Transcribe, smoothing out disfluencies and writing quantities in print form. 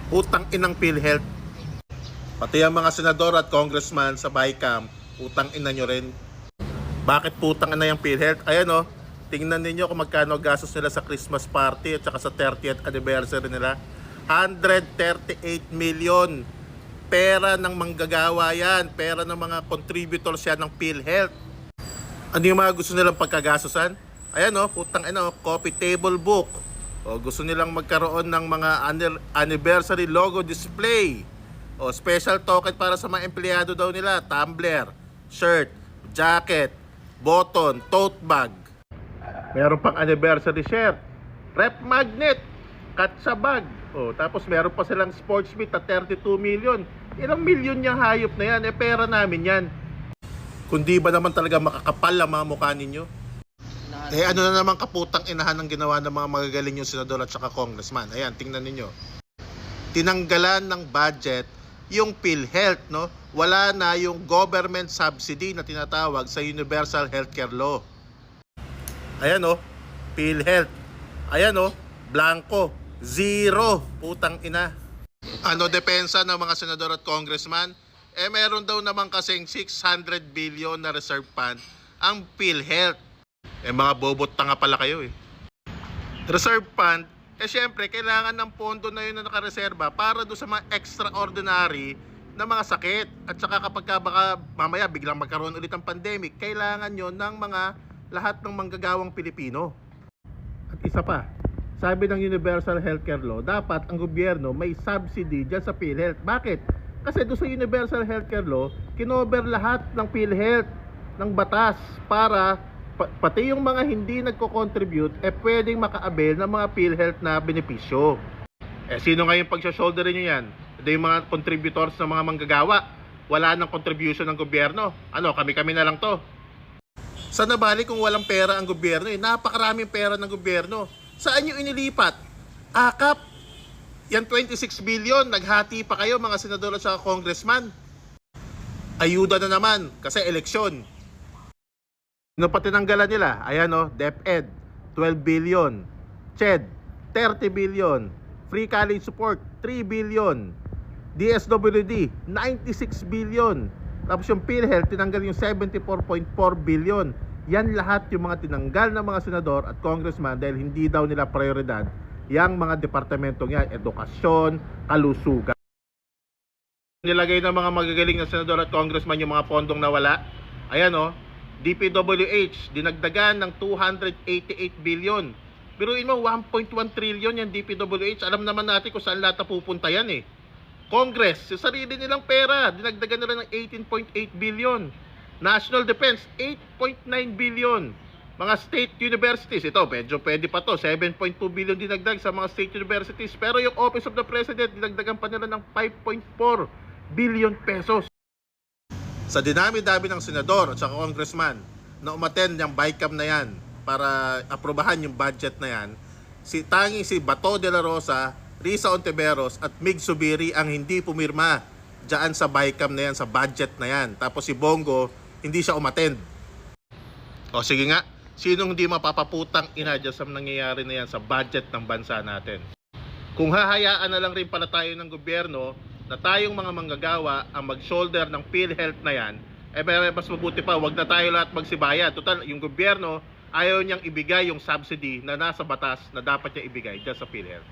Utang inang PhilHealth. Pati ang mga senador at congressman sa BICAM, utang ina nyo rin. Bakit putang ina yung PhilHealth? Ayan o, tingnan ninyo kung magkano gastos nila sa Christmas party at saka sa 30th anniversary nila. 138 million. Pera ng manggagawa yan. Pera ng mga contributors yan ng PhilHealth. Ano yung mga gusto nilang pagkagastosan? Ayan o, putang ina o, coffee table book. O, gusto nilang magkaroon ng mga anniversary logo display. O, special token para sa mga empleyado daw nila. Tumbler, shirt, jacket, button, tote bag. Meron pang anniversary shirt, rep magnet, katsa bag. O, tapos meron pa silang sports meet na 32 million. Ilang milyon yung hayop na yan? Pera namin yan. Kundi ba naman talaga makakapal ang mga mukha ninyo? Ano na naman kaputang inahan ng ginawa ng mga magagaling yung senador at saka congressman. Ayan, tingnan ninyo. Tinanggalan ng budget yung PhilHealth, no? Wala na yung government subsidy na tinatawag sa Universal Healthcare Law. Ayan o, PhilHealth. Ayan o, blanco. Zero. Putang ina. Ano depensa ng mga senador at congressman? Meron daw naman kasing 600 billion na reserve fund ang PhilHealth. Mga bobot tanga pala kayo eh. Reserve fund, syempre kailangan ng pondo na yun na nakareserba para do sa mga extraordinary na mga sakit. At saka kapag baka mamaya biglang magkaroon ulit ng pandemic, kailangan yon ng mga lahat ng manggagawang Pilipino. At isa pa, sabi ng Universal Healthcare Law, dapat ang gobyerno may subsidy dyan sa PhilHealth. Bakit? Kasi doon sa Universal Healthcare Law, kinover lahat ng PhilHealth ng batas para pati yung mga hindi nagko-contribute pwedeng maka-avail ng mga PhilHealth na benepisyo. Sino nga yung pag-shoulderin nyo yan? Ito yung mga contributors ng mga manggagawa. Wala nang contribution ng gobyerno. Ano, kami-kami na lang to. Saan nabalik kung walang pera ang gobyerno? Napakaraming pera ng gobyerno. Saan nyo inilipat? Akap. Yan 26 billion. Naghati pa kayo mga senador at saka congressman. Ayuda na naman kasi eleksyon. Ano pa tinanggalan nila? Ayan o, DepEd, 12 billion. CHED, 30 billion. Free college support, 3 billion. DSWD, 96 billion. Tapos yung PhilHealth, tinanggal yung 74.4 billion. Yan lahat yung mga tinanggal ng mga senador at congressman dahil hindi daw nila prioridad yung mga departamentong yan, edukasyon, kalusugan. Nilagay ng mga magagaling na senador at congressman yung mga pondong nawala. Ayan o, DPWH, dinagdagan ng 288 billion. Biruin mo, 1.1 trillion yan DPWH. Alam naman natin kung saan lahat pupunta yan eh. Congress, sa sarili nilang pera, dinagdagan nila ng 18.8 billion. National Defense, 8.9 billion. Mga state universities, ito, medyo pwede pa to, 7.2 billion dinagdag sa mga state universities. Pero yung Office of the President, dinagdagan pa nila ng 5.4 billion pesos. Sa dinami-dami ng senador at saka congressman na umattend yung BICAM na yan para aprobahan yung budget na yan, si Bato de la Rosa, Risa Ontiveros at Mig Zubiri ang hindi pumirma dyan sa BICAM na yan, sa budget na yan. Tapos si Bongo, hindi siya umattend. O sige nga, sinong hindi mapapaputang ina dyan sa nangyayari na yan sa budget ng bansa natin? Kung hahayaan na lang rin pala tayo ng gobyerno na tayong mga manggagawa ang mag-shoulder ng PhilHealth na yan, mas mabuti pa, wag na tayo lahat magsibaya. Total, yung gobyerno, ayaw niyang ibigay yung subsidy na nasa batas na dapat niya ibigay dyan sa PhilHealth.